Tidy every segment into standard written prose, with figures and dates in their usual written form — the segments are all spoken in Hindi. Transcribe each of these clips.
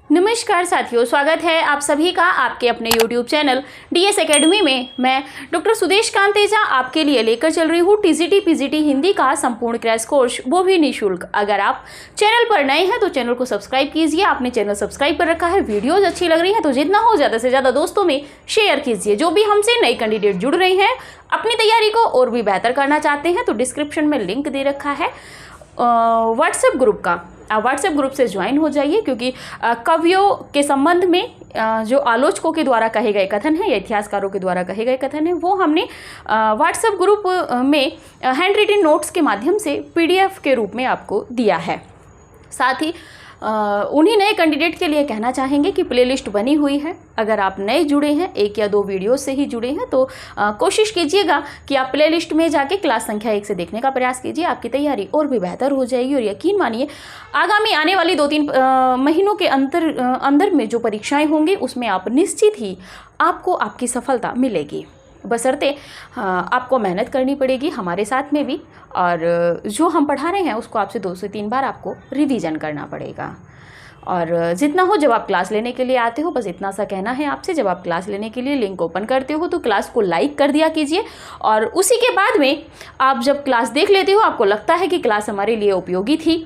नमस्कार साथियों, स्वागत है आप सभी का आपके अपने YouTube चैनल DS एकेडमी में। मैं डॉक्टर सुदेश कांतेजा आपके लिए लेकर चल रही हूँ TGT PGT हिंदी का संपूर्ण क्रैश कोर्स, वो भी निःशुल्क। अगर आप चैनल पर नए हैं तो चैनल को सब्सक्राइब कीजिए। आपने चैनल सब्सक्राइब कर रखा है, वीडियोज अच्छी लग रही है तो जितना हो ज़्यादा से ज़्यादा दोस्तों में शेयर कीजिए। जो भी हमसे नए कैंडिडेट जुड़ रहे हैं, अपनी तैयारी को और भी बेहतर करना चाहते हैं तो डिस्क्रिप्शन में लिंक दे रखा है व्हाट्सएप ग्रुप का। आप व्हाट्सएप ग्रुप से ज्वाइन हो जाइए, क्योंकि कवियों के संबंध में जो आलोचकों के द्वारा कहे गए कथन हैं या इतिहासकारों के द्वारा कहे गए कथन हैं वो हमने व्हाट्सएप ग्रुप में हैंड रिटन नोट्स के माध्यम से PDF के रूप में आपको दिया है। साथ ही उन्हीं नए कैंडिडेट के लिए कहना चाहेंगे कि प्लेलिस्ट बनी हुई है। अगर आप नए जुड़े हैं, 1 या 2 वीडियो से ही जुड़े हैं, तो कोशिश कीजिएगा कि आप प्लेलिस्ट में जाके क्लास संख्या 1 से देखने का प्रयास कीजिए। आपकी तैयारी और भी बेहतर हो जाएगी। और यकीन मानिए, आगामी आने वाली 2-3 महीनों के अंदर में जो परीक्षाएं होंगी उसमें आप निश्चित ही आपको आपकी सफलता मिलेगी। बशर्ते आपको मेहनत करनी पड़ेगी हमारे साथ में भी, और जो हम पढ़ा रहे हैं उसको आपसे 2 से 3 बार आपको रिवीजन करना पड़ेगा। और जितना हो, जब आप क्लास लेने के लिए आते हो, बस इतना सा कहना है आपसे, जब आप क्लास लेने के लिए लिंक ओपन करते हो तो क्लास को लाइक कर दिया कीजिए। और उसी के बाद में आप जब क्लास देख लेते हो, आपको लगता है कि क्लास हमारे लिए उपयोगी थी,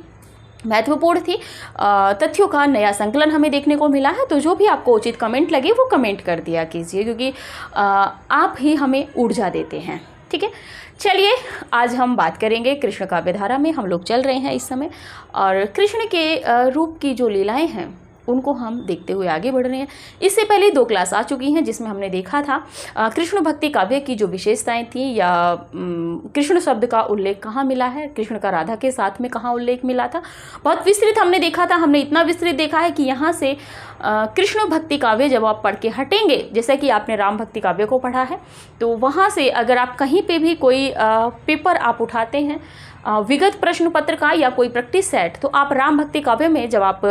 महत्वपूर्ण थी, तथ्यों का नया संकलन हमें देखने को मिला है, तो जो भी आपको उचित कमेंट लगे वो कमेंट कर दिया कीजिए, क्योंकि आप ही हमें ऊर्जा देते हैं। ठीक है, चलिए आज हम बात करेंगे कृष्ण काव्य धारा में। हम लोग चल रहे हैं इस समय, और कृष्ण के रूप की जो लीलाएं हैं उनको हम देखते हुए आगे बढ़ रहे हैं। इससे पहले 2 क्लास आ चुकी हैं जिसमें हमने देखा था कृष्ण भक्ति काव्य की जो विशेषताएं थी, या कृष्ण शब्द का उल्लेख कहाँ मिला है, कृष्ण का राधा के साथ में कहाँ उल्लेख मिला था। बहुत विस्तृत हमने देखा था। हमने इतना विस्तृत देखा है कि यहाँ से कृष्ण भक्ति काव्य जब आप पढ़ के हटेंगे, जैसे कि आपने राम भक्ति काव्य को पढ़ा है, तो वहाँ से अगर आप कहीं पे भी कोई पेपर आप उठाते हैं विगत प्रश्न पत्र का या कोई प्रैक्टिस सेट, तो आप राम भक्ति काव्य में जब आप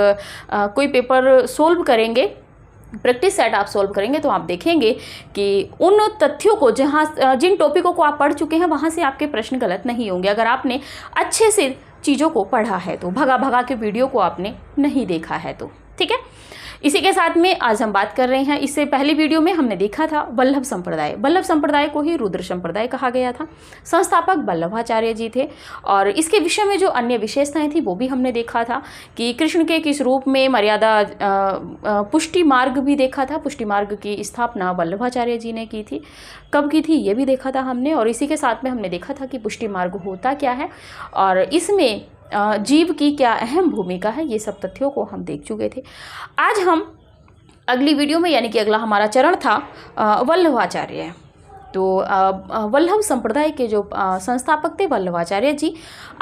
कोई पेपर सोल्व करेंगे, प्रैक्टिस सेट आप सोल्व करेंगे, तो आप देखेंगे कि उन तथ्यों को जिन टॉपिकों को आप पढ़ चुके हैं वहाँ से आपके प्रश्न गलत नहीं होंगे। अगर आपने अच्छे से चीज़ों को पढ़ा है तो, भगा भगा के वीडियो को आपने नहीं देखा है तो। ठीक है, इसी के साथ में आज हम बात कर रहे हैं। इससे पहले वीडियो में हमने देखा था वल्लभ संप्रदाय। वल्लभ संप्रदाय को ही रुद्र संप्रदाय कहा गया था। संस्थापक वल्लभाचार्य जी थे, और इसके विषय में जो अन्य विशेषताएं थी वो भी हमने देखा था कि कृष्ण के किस रूप में मर्यादा पुष्टि मार्ग भी देखा था। पुष्टि मार्ग की स्थापना वल्लभाचार्य जी ने की थी, कब की थी ये भी देखा था हमने। और इसी के साथ में हमने देखा था कि पुष्टि मार्ग होता क्या है और इसमें जीव की क्या अहम भूमिका है, ये सब तथ्यों को हम देख चुके थे। आज हम अगली वीडियो में, यानी कि अगला हमारा चरण था वल्लभाचार्य। तो वल्लभ संप्रदाय के जो संस्थापक थे वल्लभाचार्य जी,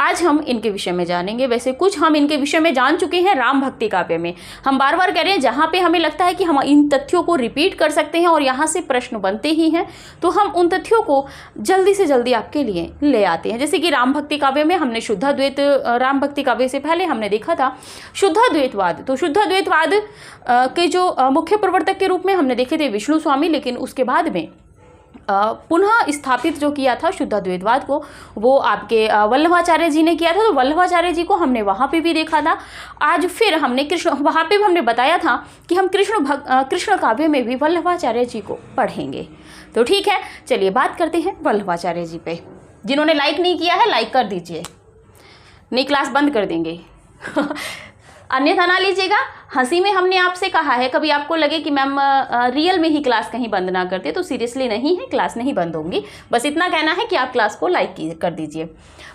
आज हम इनके विषय में जानेंगे। वैसे कुछ हम इनके विषय में जान चुके हैं राम भक्ति काव्य में। हम बार बार कह रहे हैं, जहाँ पे हमें लगता है कि हम इन तथ्यों को रिपीट कर सकते हैं और यहाँ से प्रश्न बनते ही हैं, तो हम उन तथ्यों को जल्दी से जल्दी आपके लिए ले आते हैं। जैसे कि राम भक्ति काव्य में हमने शुद्धाद्वैत, राम भक्ति काव्य से पहले हमने देखा था शुद्धाद्वैतवाद। तो शुद्धाद्वैतवाद के जो मुख्य प्रवर्तक के रूप में हमने देखे थे विष्णु स्वामी, लेकिन उसके बाद में पुनः स्थापित जो किया था शुद्धाद्वैतवाद को, वो आपके वल्लभाचार्य जी ने किया था। तो वल्लभाचार्य जी को हमने वहाँ पे भी देखा था। आज फिर हमने वहाँ पे भी हमने बताया था कि हम कृष्ण काव्य में भी वल्लभाचार्य जी को पढ़ेंगे। तो ठीक है, चलिए बात करते हैं वल्लभाचार्य जी पे। जिन्होंने लाइक नहीं किया है लाइक कर दीजिए, नहीं क्लास बंद कर देंगे अन्यथा ना लीजिएगा। हंसी में हमने आपसे कहा है, कभी आपको लगे कि मैम रियल में ही क्लास कहीं बंद ना करते, तो सीरियसली नहीं है, क्लास नहीं बंद होंगी। बस इतना कहना है कि आप क्लास को लाइक कर दीजिए।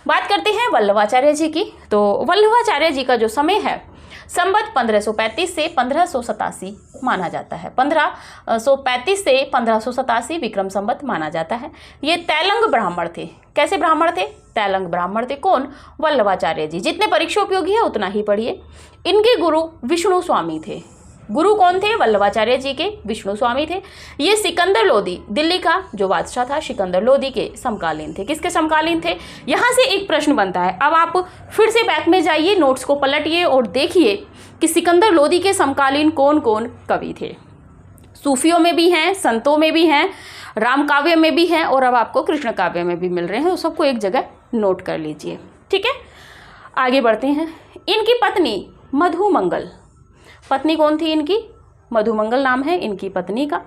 बात करते हैं वल्लभाचार्य जी की। तो वल्लभाचार्य जी का जो समय है संवत 1535 से 1587 माना जाता है। 1535 से 1587 विक्रम संवत माना जाता है। ये तैलंग ब्राह्मण थे। कैसे ब्राह्मण थे? तैलंग ब्राह्मण थे। कौन? वल्लभाचार्य जी। जितने परीक्षा उपयोगी है उतना ही पढ़िए। इनके गुरु विष्णु स्वामी थे। गुरु कौन थे? वल्लभाचार्य जी के विष्णु स्वामी थे। ये सिकंदर लोदी, दिल्ली का जो बादशाह था, सिकंदर लोदी के समकालीन थे। किसके समकालीन थे? यहाँ से एक प्रश्न बनता है। अब आप फिर से बैक में जाइए, नोट्स को पलटिए और देखिए कि सिकंदर लोदी के समकालीन कौन कौन कवि थे। सूफियों में भी हैं, संतों में भी हैं, राम काव्य में भी हैं, और अब आपको कृष्ण काव्य में भी मिल रहे हैं। तो सबको एक जगह नोट कर लीजिए। ठीक है, आगे बढ़ते हैं। इनकी पत्नी मधुमंगल पत्नी कौन थी इनकी? मधुमंगल नाम है इनकी पत्नी का।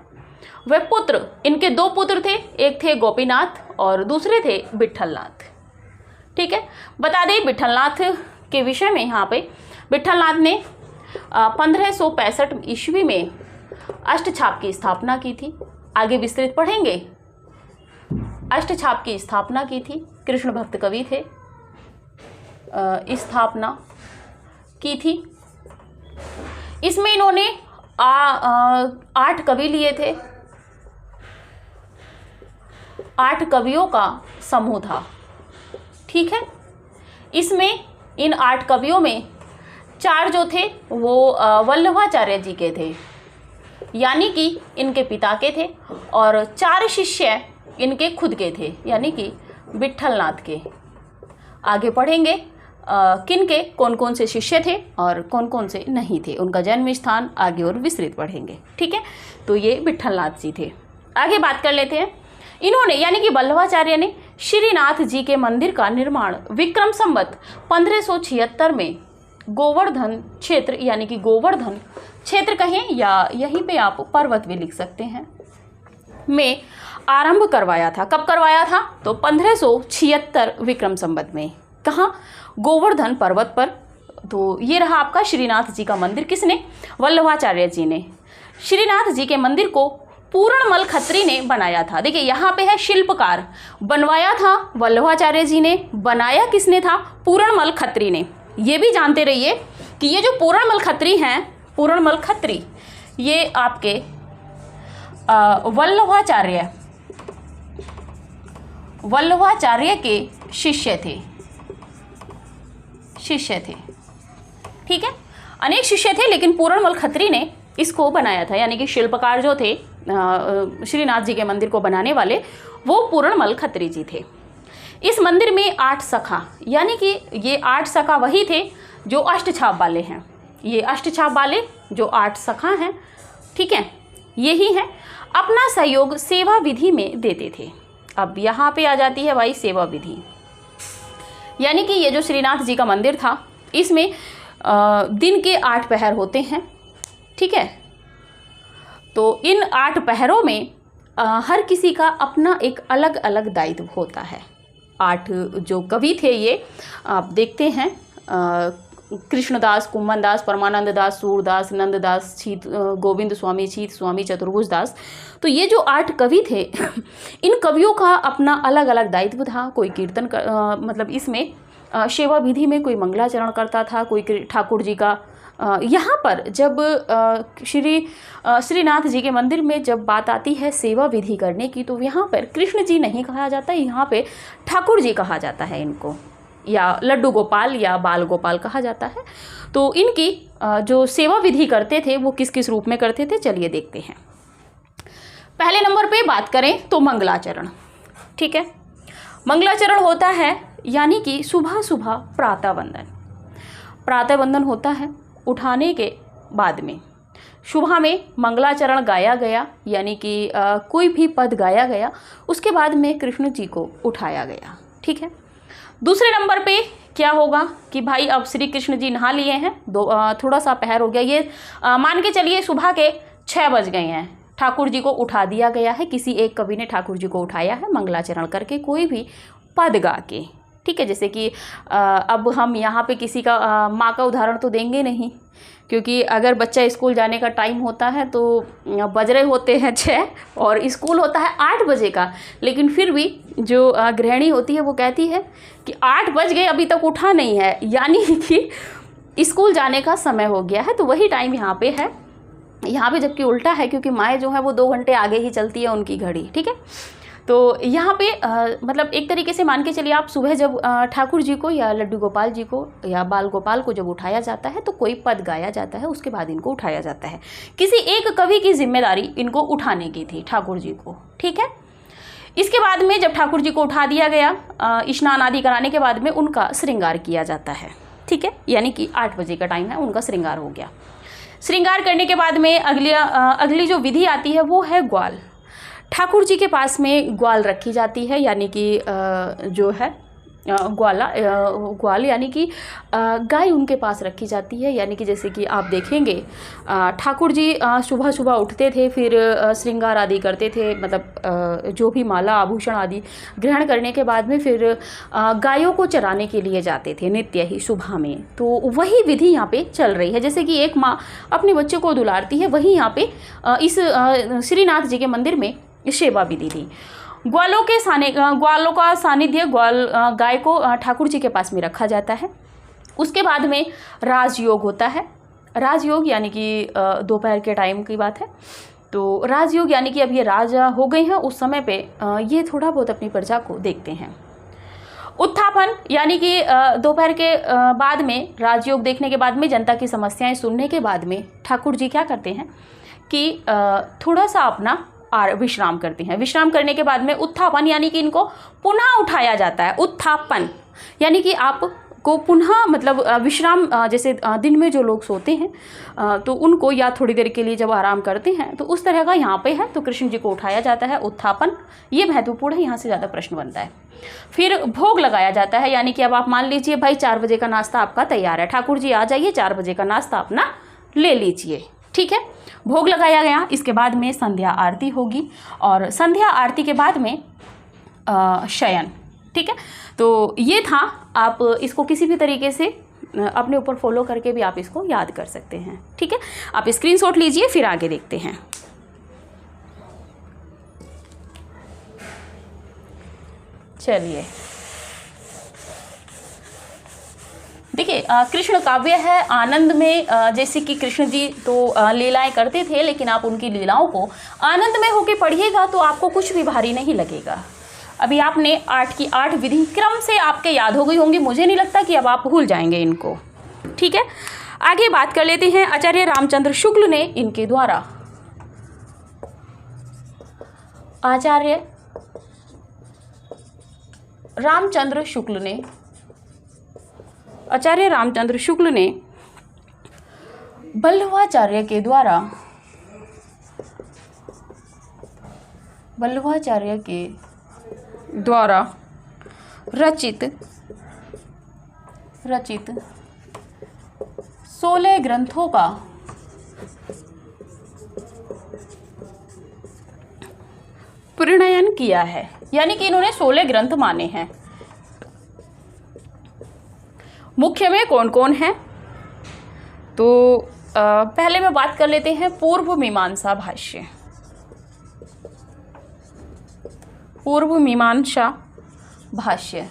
वे पुत्र, इनके 2 पुत्र थे, एक थे गोपीनाथ और दूसरे थे विट्ठलनाथ। ठीक है, बता दें विट्ठलनाथ के विषय में यहाँ पे विट्ठलनाथ ने 1565 ईस्वी में अष्टछाप की स्थापना की थी। आगे विस्तृत पढ़ेंगे। अष्टछाप की स्थापना की थी, कृष्ण भक्त कवि थे, स्थापना की थी। इसमें इन्होंने 8 कवि लिए थे, 8 कवियों का समूह था। ठीक है, इसमें इन 8 कवियों में 4 जो थे वो वल्लभाचार्य जी के थे, यानी कि इनके पिता के थे, और 4 शिष्य इनके खुद के थे, यानी कि विट्ठलनाथ के। आगे पढ़ेंगे किन के कौन कौन से शिष्य थे और कौन कौन से नहीं थे, उनका जन्म स्थान आगे और विस्तृत पढ़ेंगे। ठीक है, तो ये विट्ठलनाथ जी थे। आगे बात कर लेते हैं। इन्होंने यानी कि वल्लभाचार्य ने श्रीनाथ जी के मंदिर का निर्माण विक्रम संवत 1576 में गोवर्धन क्षेत्र, यानी कि गोवर्धन क्षेत्र कहें या यहीं पे आप पर्वत भी लिख सकते हैं, में आरंभ करवाया था। कब करवाया था? तो 1576 विक्रम संवत में। कहाँ? गोवर्धन पर्वत पर। तो ये रहा आपका श्रीनाथ जी का मंदिर। किसने? वल्लभाचार्य जी ने। श्रीनाथ जी के मंदिर को पूर्णमल खत्री ने बनाया था। देखिए यहाँ पे है शिल्पकार, बनवाया था वल्लभाचार्य जी ने, बनाया किसने था? पूर्णमल खत्री ने। ये भी जानते रहिए कि ये जो पूर्णमल खत्री हैं, पूर्णमल खत्री ये आपके वल्लभाचार्य के शिष्य थे। ठीक है, अनेक शिष्य थे, लेकिन पूर्णमल खत्री ने इसको बनाया था, यानी कि शिल्पकार जो थे श्रीनाथ जी के मंदिर को बनाने वाले, वो पूर्णमल खत्री जी थे। इस मंदिर में 8 सखा, यानी कि ये 8 सखा वही थे जो अष्टछाप वाले हैं। ये अष्टछाप वाले जो 8 सखा हैं, ठीक है, यही हैं, अपना सहयोग सेवा विधि में देते थे। अब यहाँ पे आ जाती है भाई सेवा विधि, यानी कि ये जो श्रीनाथ जी का मंदिर था, इसमें दिन के 8 पहर होते हैं। ठीक है, तो इन 8 पहरों में हर किसी का अपना एक अलग अलग दायित्व होता है। 8 जो कवि थे ये आप देखते हैं, कृष्णदास, कुम्भनदास, परमानंद दास, सूरदास, नंददास, छीत गोविंद स्वामी, छीत स्वामी, चतुर्भुज दास। तो ये जो 8 कवि थे इन कवियों का अपना अलग अलग दायित्व था। कोई कीर्तन मतलब इसमें सेवा विधि में कोई मंगलाचरण करता था, कोई ठाकुर जी का। यहाँ पर जब श्रीनाथ जी के मंदिर में जब बात आती है सेवा विधि करने की, तो यहाँ पर कृष्ण जी नहीं कहा जाता, यहाँ पे ठाकुर जी कहा जाता है इनको, या लड्डू गोपाल या बाल गोपाल कहा जाता है। तो इनकी जो सेवा विधि करते थे वो किस किस रूप में करते थे, चलिए देखते हैं। पहले नंबर पे बात करें तो मंगलाचरण। ठीक है, मंगलाचरण होता है यानी कि सुबह सुबह प्रातः वंदन होता है। उठाने के बाद में सुबह में मंगलाचरण गाया गया, यानी कि कोई भी पद गाया गया, उसके बाद में कृष्ण जी को उठाया गया। ठीक है, दूसरे नंबर पे क्या होगा कि भाई अब श्री कृष्ण जी नहा लिए हैं, थोड़ा सा पहर हो गया, ये मान के चलिए सुबह के 6 बज गए हैं, ठाकुर जी को उठा दिया गया है। किसी एक कवि ने ठाकुर जी को उठाया है मंगलाचरण करके, कोई भी पद गा के। ठीक है, जैसे कि अब हम यहाँ पे किसी का माँ का उदाहरण तो देंगे नहीं, क्योंकि अगर बच्चा स्कूल जाने का टाइम होता है तो बज रहे होते हैं 6 और स्कूल होता है 8 बजे का, लेकिन फिर भी जो गृहिणी होती है वो कहती है कि 8 बज गए अभी तक उठा नहीं है, यानी कि स्कूल जाने का समय हो गया है। तो वही टाइम यहाँ पे है, यहाँ पे जबकि उल्टा है, क्योंकि माएँ जो है वो 2 घंटे आगे ही चलती है उनकी घड़ी। ठीक है, तो यहाँ पे मतलब एक तरीके से मान के चलिए आप, सुबह जब ठाकुर जी को या लड्डू गोपाल जी को या बाल गोपाल को जब उठाया जाता है तो कोई पद गाया जाता है, उसके बाद इनको उठाया जाता है। किसी एक कवि की जिम्मेदारी इनको उठाने की थी ठाकुर जी को। ठीक है, इसके बाद में जब ठाकुर जी को उठा दिया गया, स्नान आदि कराने के बाद में उनका श्रृंगार किया जाता है। ठीक है, यानी कि 8 बजे का टाइम है, उनका श्रृंगार हो गया। श्रृंगार करने के बाद में अगली जो विधि आती है वो है ग्वाल। ठाकुर जी के पास में ग्वाल रखी जाती है, यानी कि जो है ग्वाल यानी कि गाय उनके पास रखी जाती है। यानी कि जैसे कि आप देखेंगे ठाकुर जी सुबह सुबह उठते थे, फिर श्रृंगार आदि करते थे, मतलब जो भी माला आभूषण आदि ग्रहण करने के बाद में फिर गायों को चराने के लिए जाते थे नित्य ही सुबह में। तो वही विधि यहाँ पे चल रही है। जैसे कि एक माँ अपने बच्चे को दुलारती है, वही यहाँ पे इस श्रीनाथ जी के मंदिर में सेवा विधि थी। ग्वालों का सानिध्य गाय को ठाकुर जी के पास में रखा जाता है। उसके बाद में राजयोग होता है। राजयोग यानी कि दोपहर के टाइम की बात है। तो राजयोग यानी कि अब ये राजा हो गए हैं, उस समय पे ये थोड़ा बहुत अपनी प्रजा को देखते हैं। उत्थापन यानी कि दोपहर के बाद में राजयोग देखने के बाद में जनता की समस्याएं सुनने के बाद में ठाकुर जी क्या करते हैं कि थोड़ा सा अपना विश्राम करते हैं। विश्राम करने के बाद में उत्थापन यानी कि इनको पुनः उठाया जाता है। उत्थापन यानी कि आपको पुनः मतलब विश्राम, जैसे दिन में जो लोग सोते हैं तो उनको या थोड़ी देर के लिए जब आराम करते हैं तो उस तरह का यहाँ पे है। तो कृष्ण जी को उठाया जाता है, उत्थापन, ये महत्वपूर्ण है, यहाँ से ज़्यादा प्रश्न बनता है। फिर भोग लगाया जाता है। यानी कि अब आप मान लीजिए भाई 4 बजे का नाश्ता आपका तैयार है, ठाकुर जी आ जाइए, 4 बजे का नाश्ता अपना ले लीजिए, ठीक है। भोग लगाया गया, इसके बाद में संध्या आरती होगी और संध्या आरती के बाद में शयन, ठीक है। तो ये था, आप इसको किसी भी तरीके से अपने ऊपर फॉलो करके भी आप इसको याद कर सकते हैं, ठीक है। आप स्क्रीनशॉट लीजिए, फिर आगे देखते हैं। चलिए देखिए, कृष्ण काव्य है आनंद में। जैसे कि कृष्ण जी तो लीलाएं करते थे, लेकिन आप उनकी लीलाओं को आनंद में होके पढ़िएगा तो आपको कुछ भी भारी नहीं लगेगा। अभी आपने 8 की 8 विधि क्रम से आपके याद हो गई होंगी, मुझे नहीं लगता कि अब आप भूल जाएंगे इनको, ठीक है। आगे बात कर लेते हैं। आचार्य रामचंद्र शुक्ल ने इनके द्वारा, आचार्य रामचंद्र शुक्ल ने बल्लवाचार्य के द्वारा रचित 16 ग्रंथों का प्रणयन किया है। यानी कि इन्होंने 16 ग्रंथ माने हैं। मुख्य में कौन कौन है, तो पहले में बात कर लेते हैं पूर्व मीमांसा भाष्य। पूर्व मीमांसा भाष्य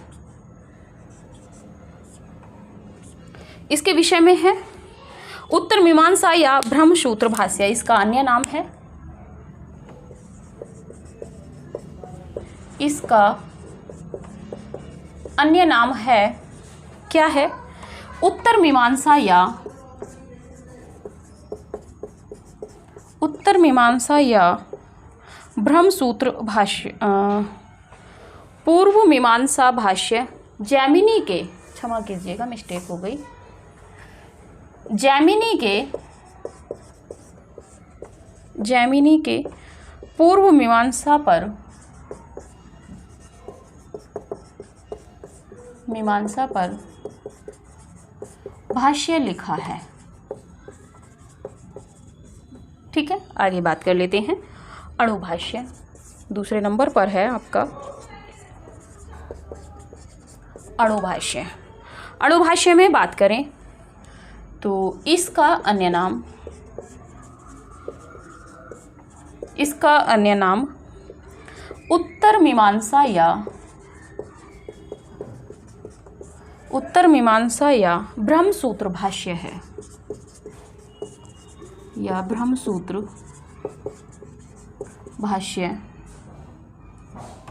इसके विषय में है। उत्तर मीमांसा या ब्रह्मसूत्र भाष्य इसका अन्य नाम है। इसका अन्य नाम है, क्या है? उत्तर मीमांसा या ब्रह्मसूत्र भाष्य। पूर्व मीमांसा भाष्य जैमिनी के, क्षमा कीजिएगा मिस्टेक हो गई, जैमिनी के पूर्व मीमांसा पर भाष्य लिखा है। ठीक है, आगे बात कर लेते हैं। अणुभाष्य दूसरे नंबर पर है आपका। अणुभाष्य में बात करें तो इसका अन्य नाम उत्तर मीमांसा या ब्रह्मसूत्र भाष्य है, या ब्रह्मसूत्र भाष्य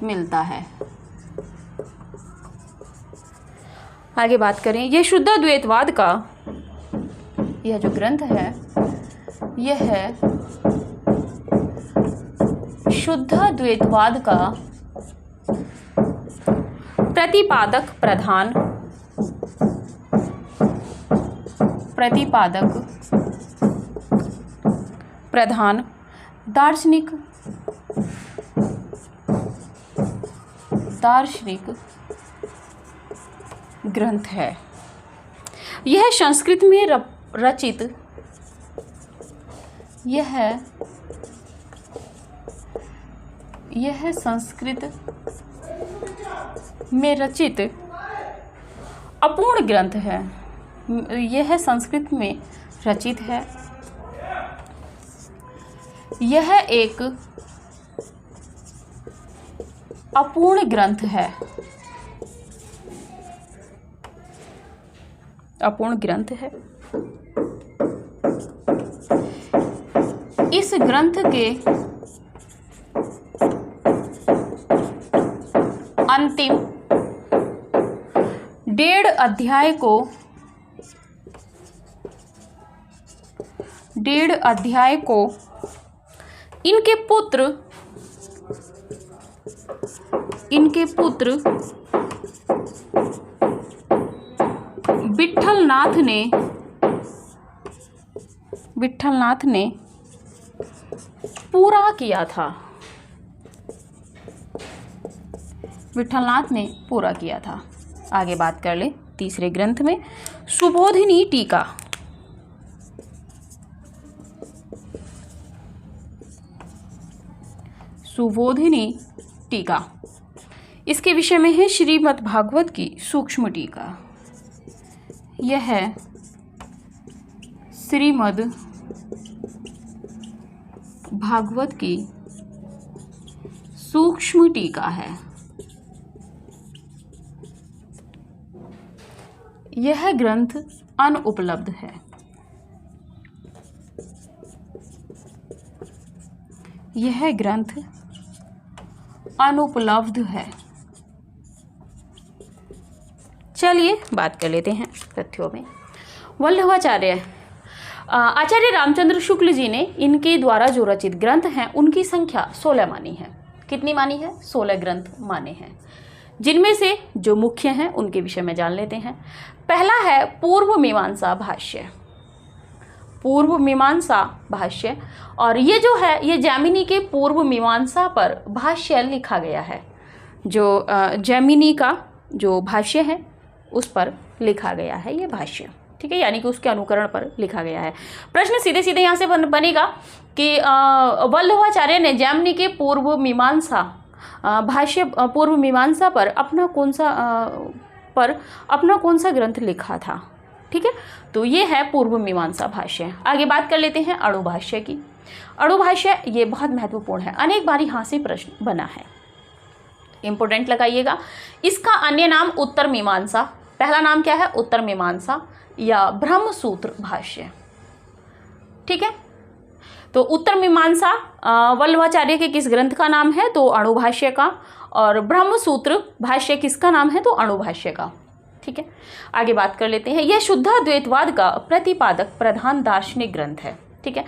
मिलता है। आगे बात करें, यह शुद्ध द्वैतवाद का, यह जो ग्रंथ है यह है शुद्ध द्वैतवाद का प्रतिपादक प्रधान दार्शनिक ग्रंथ है। यह संस्कृत में रचित यह संस्कृत में रचित अपूर्ण ग्रंथ है। यह संस्कृत में रचित है। यह एक अपूर्ण ग्रंथ है। अपूर्ण ग्रंथ है। इस ग्रंथ के अंतिम 1.5 अध्याय को इनके पुत्र विट्ठलनाथ ने पूरा किया था। विट्ठलनाथ ने पूरा किया था। आगे बात कर ले तीसरे ग्रंथ में, सुबोधिनी टीका। सुबोधिनी टीका इसके विषय में है श्रीमद् भागवत की सूक्ष्म टीका। यह है श्रीमद् भागवत की सूक्ष्म टीका है। यह ग्रंथ अनुपलब्ध है। यह ग्रंथ अनुपलब्ध है। चलिए बात कर लेते हैं तथ्यों में। वल्लभाचार्य आचार्य रामचंद्र शुक्ल जी ने इनके द्वारा जो रचित ग्रंथ हैं उनकी संख्या 16 मानी है। कितनी मानी है? 16 ग्रंथ माने हैं, जिनमें से जो मुख्य हैं उनके विषय में जान लेते हैं। पहला है पूर्व मीमांसा भाष्य। पूर्व मीमांसा भाष्य, और ये जो है ये जैमिनी के पूर्व मीमांसा पर भाष्य लिखा गया है। जो जैमिनी का जो भाष्य है उस पर लिखा गया है ये भाष्य, ठीक है, यानी कि उसके अनुकरण पर लिखा गया है। प्रश्न सीधे सीधे यहाँ से बनेगा कि वल्लभाचार्य ने जैमिनी के पूर्व मीमांसा भाष्य पूर्व मीमांसा पर अपना कौन सा ग्रंथ लिखा था, ठीक है। तो ये है पूर्व मीमांसा भाष्य। आगे बात कर लेते हैं अणुभाष्य की। अणुभाष्य ये बहुत महत्वपूर्ण है, अनेक बार यहाँ से प्रश्न बना है, इंपोर्टेंट लगाइएगा। इसका अन्य नाम उत्तर मीमांसा, पहला नाम क्या है? उत्तर मीमांसा या ब्रह्मसूत्र भाष्य, ठीक है। तो उत्तर मीमांसा वल्लभाचार्य के किस ग्रंथ का नाम है? तो अणुभाष्य का। और ब्रह्मसूत्र भाष्य किसका नाम है? तो अणुभाष्य का, ठीक है। आगे बात कर लेते हैं। यह शुद्धाद्वैतवाद का प्रतिपादक प्रधान दार्शनिक ग्रंथ है, ठीक है।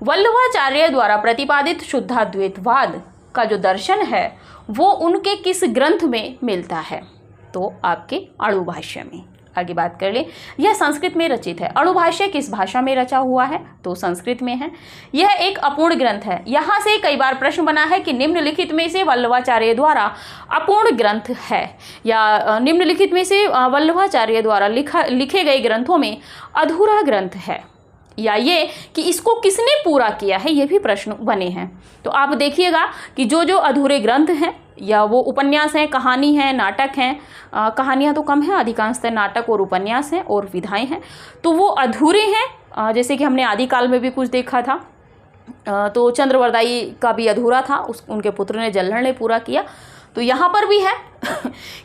वल्लभाचार्य द्वारा प्रतिपादित शुद्धाद्वैतवाद का जो दर्शन है वो उनके किस ग्रंथ में मिलता है? तो आपके अणुभाष्य में। आगे बात कर ले। यह संस्कृत में रचित है। अणुभाष्य किस भाषा में रचा हुआ है? तो संस्कृत में है। यह एक अपूर्ण ग्रंथ है। यहाँ से कई बार प्रश्न बना है कि निम्नलिखित में से वल्लभाचार्य द्वारा अपूर्ण ग्रंथ है, या निम्नलिखित में से वल्लभाचार्य द्वारा लिखे गए ग्रंथों में अधूरा ग्रंथ है, या ये कि इसको किसने पूरा किया है, ये भी प्रश्न बने हैं। तो आप देखिएगा कि जो जो अधूरे ग्रंथ हैं, या वो उपन्यास हैं, कहानी है, नाटक हैं, कहानियाँ तो कम हैं, अधिकांशतः नाटक और उपन्यास हैं और विधाएं हैं, तो वो अधूरे हैं। जैसे कि हमने आदिकाल में भी कुछ देखा था, तो चंद्रवरदाई का भी अधूरा था, उनके पुत्र ने जल्हड़ ने पूरा किया। तो यहाँ पर भी है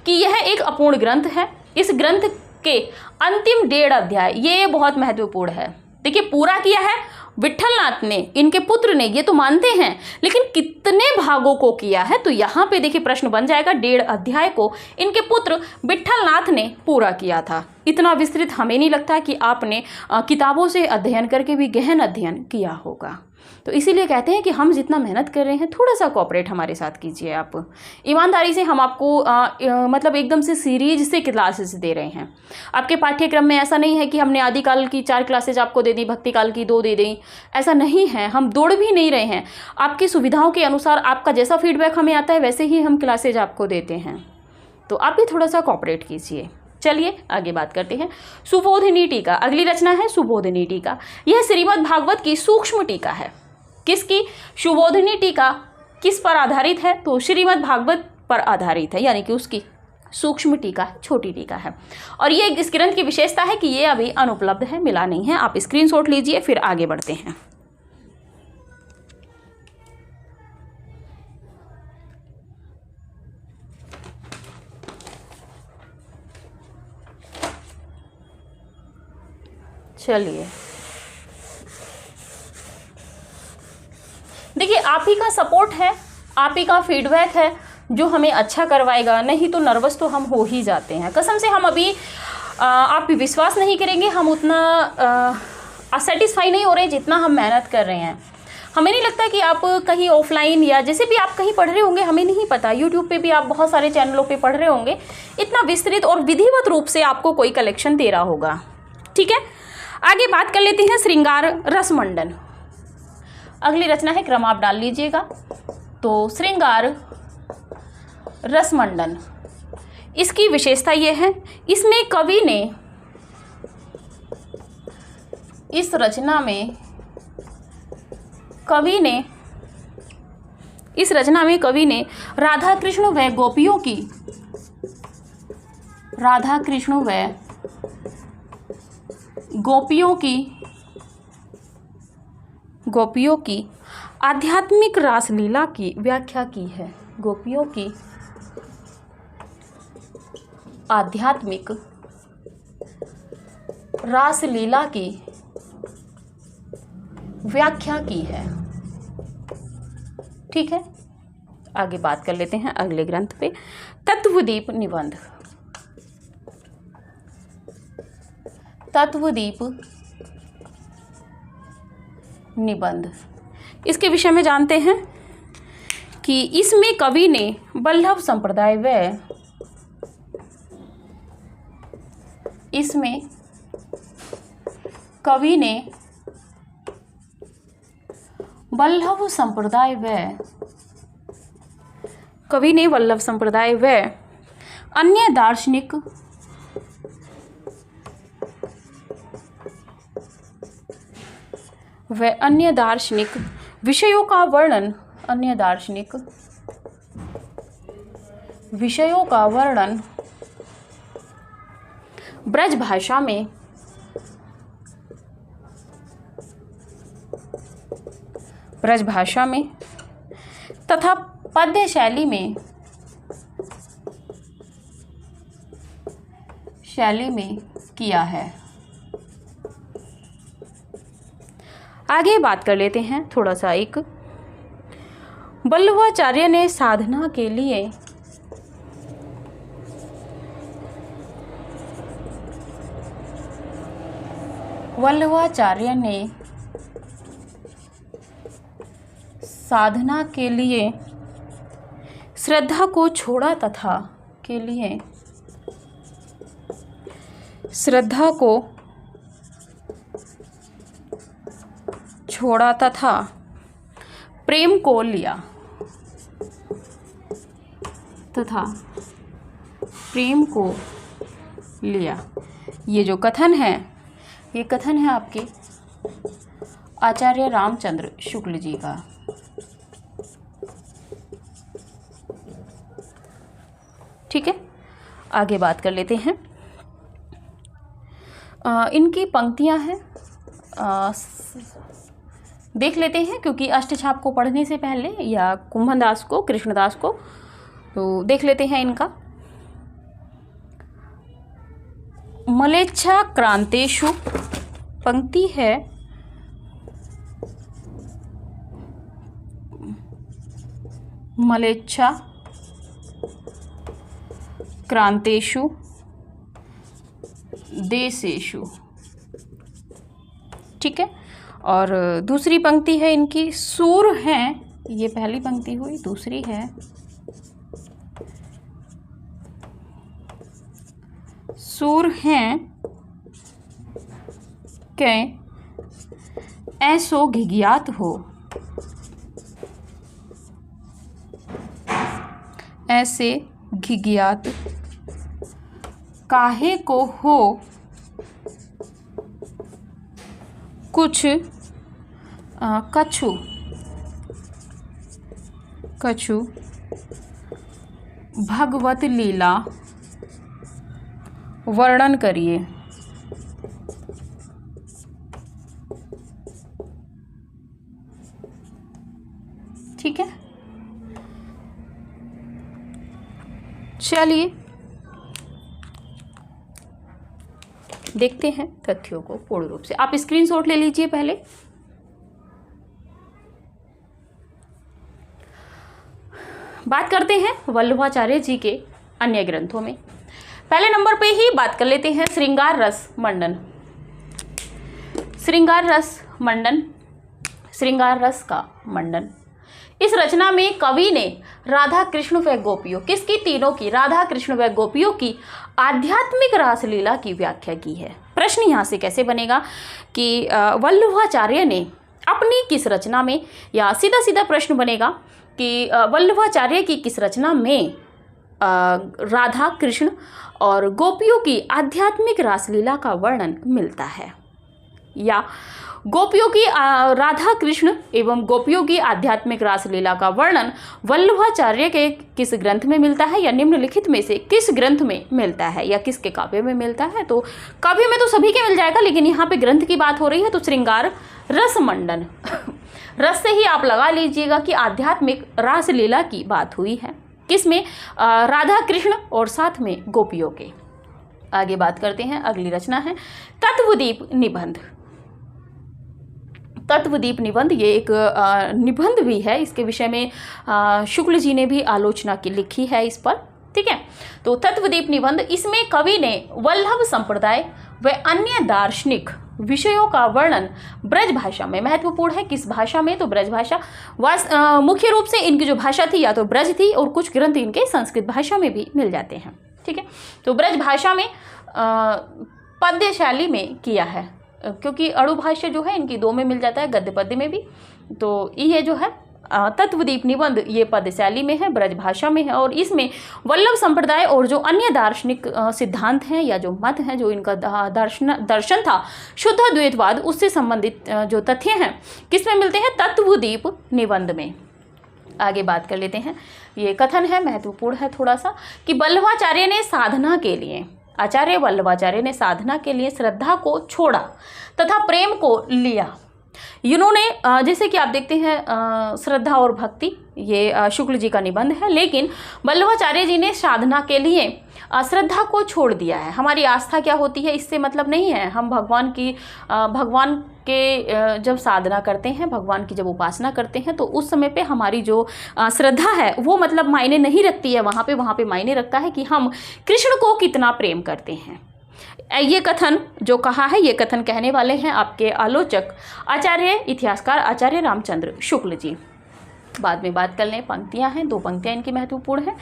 कि यह एक अपूर्ण ग्रंथ है। इस ग्रंथ के अंतिम 1.5 अध्याय, ये बहुत महत्वपूर्ण है। देखिए, पूरा किया है विट्ठलनाथ ने, इनके पुत्र ने, ये तो मानते हैं, लेकिन कितने भागों को किया है? तो यहाँ पे देखिए प्रश्न बन जाएगा, 1.5 अध्याय को इनके पुत्र विट्ठलनाथ ने पूरा किया था। इतना विस्तृत हमें नहीं लगता कि आपने किताबों से अध्ययन करके भी गहन अध्ययन किया होगा। तो इसीलिए कहते हैं कि हम जितना मेहनत कर रहे हैं, थोड़ा सा कोऑपरेट हमारे साथ कीजिए आप। ईमानदारी से हम आपको मतलब एकदम से सीरीज से क्लासेस दे रहे हैं। आपके पाठ्यक्रम में ऐसा नहीं है कि हमने आदिकाल की 4 क्लासेज आपको दे दी, भक्तिकाल की 2 दे दी, ऐसा नहीं है। हम दौड़ भी नहीं रहे हैं। आपकी सुविधाओं के अनुसार आपका जैसा फीडबैक हमें आता है वैसे ही हम क्लासेज आपको देते हैं। तो आप भी थोड़ा सा कोऑपरेट कीजिए। चलिए आगे बात करते हैं। सुबोधिनी टीका, अगली रचना है सुबोधिनी टीका। यह श्रीमद् भागवत की सूक्ष्म टीका है। किसकी? सुबोधिनी टीका किस पर आधारित है? तो श्रीमद् भागवत पर आधारित है, यानी कि उसकी सूक्ष्म टीका, छोटी टीका है। और ये इस ग्रंथ की विशेषता है कि ये अभी अनुपलब्ध है, मिला नहीं है। आप स्क्रीनशॉट लीजिए, फिर आगे बढ़ते हैं। चलिए देखिए, आप ही का सपोर्ट है, आप ही का फीडबैक है जो हमें अच्छा करवाएगा, नहीं तो नर्वस तो हम हो ही जाते हैं। कसम से हम अभी आप भी विश्वास नहीं करेंगे, हम उतना सेटिस्फाई नहीं हो रहे जितना हम मेहनत कर रहे हैं। हमें नहीं लगता कि आप कहीं ऑफलाइन या जैसे भी आप कहीं पढ़ रहे होंगे, हमें नहीं पता, यूट्यूब पे भी आप बहुत सारे चैनलों पे पढ़ रहे होंगे, इतना विस्तृत और विधिवत रूप से आपको कोई कलेक्शन दे रहा होगा। ठीक है, आगे बात कर लेते हैं श्रृंगार रसमंडन। अगली रचना है, क्रम आप डाल लीजिएगा। तो श्रृंगार रसमंडन, इसकी विशेषता यह है, इसमें कवि ने इस रचना में कवि ने राधा कृष्ण व गोपियों की आध्यात्मिक रासलीला की व्याख्या की है। गोपियों की आध्यात्मिक रासलीला की व्याख्या की है। ठीक है, आगे बात कर लेते हैं अगले ग्रंथ पे, तत्वदीप निबंध। तत्वदीप निबंध, इसके विषय में जानते हैं कि इसमें कवि ने वल्लभ संप्रदाय वल्लभ संप्रदाय व अन्य दार्शनिक विषयों का वर्णन ब्रज भाषा में तथा पद्य शैली में किया है। आगे बात कर लेते हैं थोड़ा सा, एक वल्लभाचार्य ने साधना के लिए श्रद्धा को छोड़ा तथा प्रेम को लिया। ये जो कथन है, ये कथन है आपके आचार्य रामचंद्र शुक्ल जी का। ठीक है, आगे बात कर लेते हैं। इनकी पंक्तियां हैं, देख लेते हैं, क्योंकि अष्टछाप को पढ़ने से पहले या कुंभनदास को, कृष्णदास को, तो देख लेते हैं इनका। मलेच्छा क्रांतेषु, पंक्ति है, मलेच्छा क्रांतेषु देशेषु। ठीक है, और दूसरी पंक्ति है इनकी, सूर हैं, ये पहली पंक्ति हुई, दूसरी है सूर हैं के ऐसो घिघियात हो, ऐसे घिघियात काहे को हो कुछ कछु कछु भगवत लीला वर्णन करिए। ठीक है, चलिए देखते हैं तथ्यों को पूर्ण रूप से। आप स्क्रीनशॉट ले लीजिए पहले। बात करते हैं वल्लभाचार्य जी के अन्य ग्रंथों में। पहले नंबर पे ही बात कर लेते हैं श्रृंगार रस मंडन। श्रृंगार रस मंडन, श्रृंगार रस का मंडन। इस रचना में कवि ने राधा कृष्ण व गोपियों, किसकी? तीनों की, राधा कृष्ण व गोपियों की आध्यात्मिक रासलीला की व्याख्या की है। प्रश्न यहाँ से कैसे बनेगा कि वल्लभाचार्य ने अपनी किस रचना में, या सीधा सीधा प्रश्न बनेगा कि वल्लभाचार्य की किस रचना में राधा कृष्ण और गोपियों की आध्यात्मिक रासलीला का वर्णन मिलता है, या गोपियों की राधा कृष्ण एवं गोपियों की आध्यात्मिक रासलीला का वर्णन वल्लभाचार्य के किस ग्रंथ में मिलता है, या निम्नलिखित में से किस ग्रंथ में मिलता है, या किसके काव्य में मिलता है। तो काव्य में तो सभी के मिल जाएगा, लेकिन यहाँ पे ग्रंथ की बात हो रही है तो श्रृंगार रस मंडन रस से ही आप लगा लीजिएगा कि आध्यात्मिक रासलीला की बात हुई है। किसमें? राधा कृष्ण और साथ में गोपियों के। आगे बात करते हैं, अगली रचना है तत्वदीप निबंध। तत्वदीप निबंध ये एक निबंध भी है, इसके विषय में शुक्ल जी ने भी आलोचना की लिखी है इस पर। ठीक है, तो तत्वदीप निबंध, इसमें कवि ने वल्लभ संप्रदाय व अन्य दार्शनिक विषयों का वर्णन ब्रज भाषा में, महत्वपूर्ण है किस भाषा में, तो ब्रज भाषा। मुख्य रूप से इनकी जो भाषा थी या तो ब्रज थी, और कुछ ग्रंथ इनके संस्कृत भाषा में भी मिल जाते हैं। ठीक है, तो ब्रज भाषा में पद्य शैली में किया है, क्योंकि अणु भाष्य जो है इनकी दो में मिल जाता है, गद्य पद्य में भी। तो ये जो है तत्वदीप निबंध ये पद्य शैली में है, ब्रज भाषा में है, और इसमें वल्लभ संप्रदाय और जो अन्य दार्शनिक सिद्धांत हैं या जो मत हैं, जो इनका दर्शन था शुद्ध द्वैतवाद, उससे संबंधित जो तथ्य हैं किसमें मिलते हैं? तत्वदीप निबंध में। आगे बात कर लेते हैं, ये कथन है, महत्वपूर्ण है थोड़ा सा, कि वल्लभाचार्य ने साधना के लिए, आचार्य वल्लभाचार्य ने साधना के लिए श्रद्धा को छोड़ा तथा प्रेम को लिया। इन्होंने जैसे कि आप देखते हैं श्रद्धा और भक्ति, ये शुक्ल जी का निबंध है, लेकिन वल्लभाचार्य जी ने साधना के लिए श्रद्धा को छोड़ दिया है। हमारी आस्था क्या होती है इससे मतलब नहीं है, हम भगवान के जब साधना करते हैं, भगवान की जब उपासना करते हैं, तो उस समय पे हमारी जो श्रद्धा है वो मतलब मायने नहीं रखती है वहाँ पे मायने रखता है कि हम कृष्ण को कितना प्रेम करते हैं। ये कथन जो कहा है, ये कथन कहने वाले हैं आपके आलोचक आचार्य इतिहासकार आचार्य रामचंद्र शुक्ल जी। बाद में बात कर लें, पंक्तियां हैं, दो पंक्तियां इनकी महत्वपूर्ण हैं।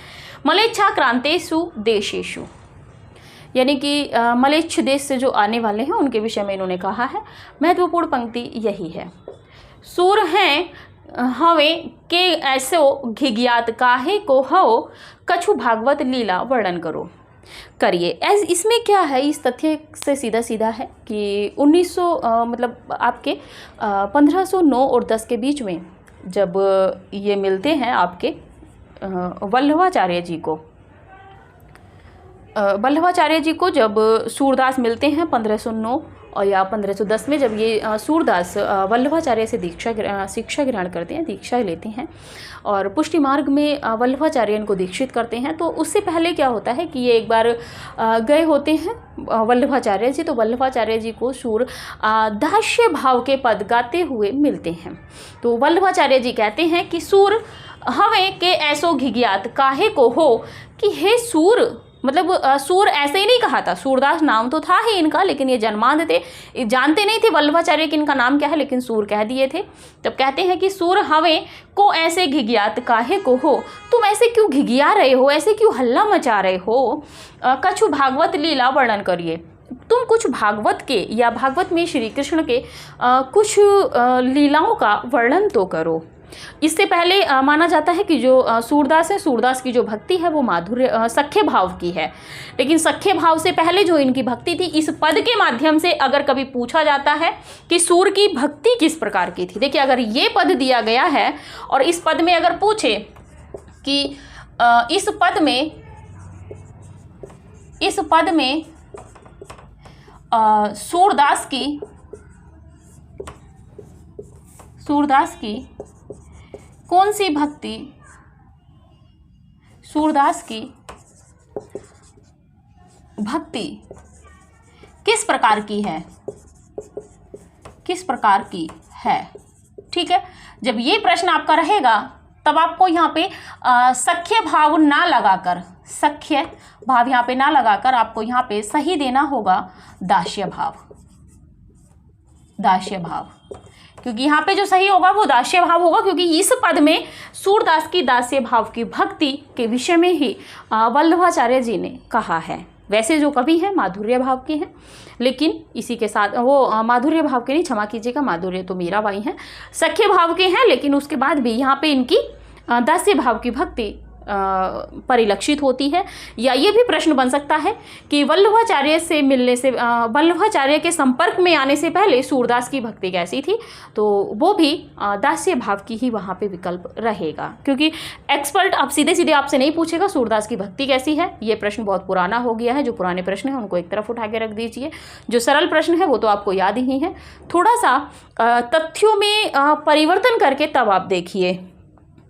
मलेच्छा क्रांतेषु देशेषु, यानी कि मलेच्छ देश से जो आने वाले हैं उनके विषय में इन्होंने कहा है। महत्वपूर्ण पंक्ति यही है, सूर हैं हवे के ऐसो घिघियात काहे को हो कछु भागवत लीला वर्णन करो करिए। इसमें क्या है, इस तथ्य से सीधा सीधा है कि 1900 मतलब आपके 1509 और 10 के बीच में जब ये मिलते हैं आपके वल्लभाचार्य जी को जब सूरदास मिलते हैं 1509 और या 1510 में, जब ये सूरदास वल्लभाचार्य से शिक्षा ग्रहण करते हैं, दीक्षा लेते हैं और पुष्टि मार्ग में वल्लभाचार्य इनको दीक्षित करते हैं। तो उससे पहले क्या होता है कि ये एक बार गए होते हैं वल्लभाचार्य जी, तो वल्लभाचार्य जी को सूर दास्य भाव के पद गाते हुए मिलते हैं। तो वल्लभाचार्य जी कहते हैं कि सूर हवे के ऐसो घिघियात काहे को हो, कि हे सूर, मतलब सूर ऐसे ही नहीं कहा था, सूरदास नाम तो था ही इनका, लेकिन ये जन्मांध थे, जानते नहीं थे वल्लभाचार्य कि इनका नाम क्या है, लेकिन सूर कह दिए थे। तब कहते हैं कि सूर हवे को ऐसे घिघियात काहे को हो, तुम ऐसे क्यों घिघिया रहे हो, ऐसे क्यों हल्ला मचा रहे हो, कछु भागवत लीला वर्णन करिए, तुम कुछ भागवत के या भागवत में श्री कृष्ण के कुछ लीलाओं का वर्णन तो करो। इससे पहले माना जाता है कि जो सूरदास है, सूरदास की जो भक्ति है वो माधुर्य सख्य भाव की है। लेकिन सख्य भाव से पहले जो इनकी भक्ति थी, इस पद के माध्यम से अगर कभी पूछा जाता है कि सूर की भक्ति किस प्रकार की थी, देखिए अगर ये पद दिया गया है और इस पद में अगर पूछे कि इस पद में सूरदास की कौन सी भक्ति, सूरदास की भक्ति किस प्रकार की है, ठीक है। जब ये प्रश्न आपका रहेगा तब आपको यहाँ पे सख्य भाव ना लगाकर, सख्य भाव यहाँ पे ना लगाकर आपको यहाँ पे सही देना होगा दास्य भाव, क्योंकि यहाँ पे जो सही होगा वो दास्य भाव होगा, क्योंकि इस पद में सूरदास की दास्य भाव की भक्ति के विषय में ही वल्लभाचार्य जी ने कहा है। वैसे जो कवि हैं माधुर्य भाव के हैं, लेकिन इसी के साथ वो माधुर्य भाव के नहीं, क्षमा कीजिएगा, माधुर्य तो मीराबाई हैं, सख्य भाव के हैं, लेकिन उसके बाद भी यहाँ पे इनकी दास्य भाव की भक्ति परिलक्षित होती है। या ये भी प्रश्न बन सकता है कि वल्लभाचार्य से मिलने से, वल्लभाचार्य के संपर्क में आने से पहले सूरदास की भक्ति कैसी थी, तो वो भी दास्य भाव की ही वहाँ पे विकल्प रहेगा, क्योंकि एक्सपर्ट अब सीधे सीधे आपसे नहीं पूछेगा सूरदास की भक्ति कैसी है। ये प्रश्न बहुत पुराना हो गया है, जो पुराने प्रश्न हैं उनको एक तरफ उठा के रख दीजिए, जो सरल प्रश्न है वो तो आपको याद ही है। थोड़ा सा तथ्यों में परिवर्तन करके तब आप देखिए,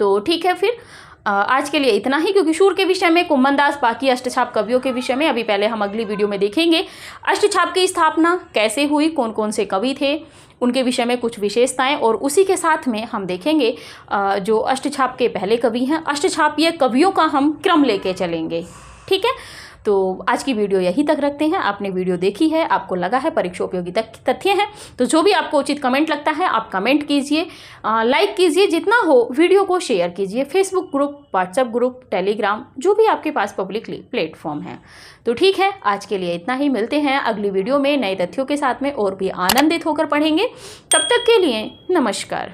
तो ठीक है। फिर आज के लिए इतना ही, क्योंकि शूर के विषय में, कुम्मन दास, बाकी अष्टछाप कवियों के विषय में अभी पहले हम अगली वीडियो में देखेंगे। अष्टछाप की स्थापना कैसे हुई, कौन कौन से कवि थे, उनके विषय में कुछ विशेषताएं, और उसी के साथ में हम देखेंगे जो अष्टछाप के पहले कवि हैं, अष्टछापीय कवियों का हम क्रम लेके चलेंगे, ठीक है। तो आज की वीडियो यहीं तक रखते हैं। आपने वीडियो देखी है, आपको लगा है परीक्षा उपयोगी तथ्य हैं, तो जो भी आपको उचित कमेंट लगता है आप कमेंट कीजिए, लाइक कीजिए, जितना हो वीडियो को शेयर कीजिए, Facebook group, WhatsApp group, Telegram, जो भी आपके पास पब्लिकली प्लेटफॉर्म है। तो ठीक है, आज के लिए इतना ही। मिलते हैं अगली वीडियो में नए तथ्यों के साथ में, और भी आनंदित होकर पढ़ेंगे। तब तक के लिए नमस्कार।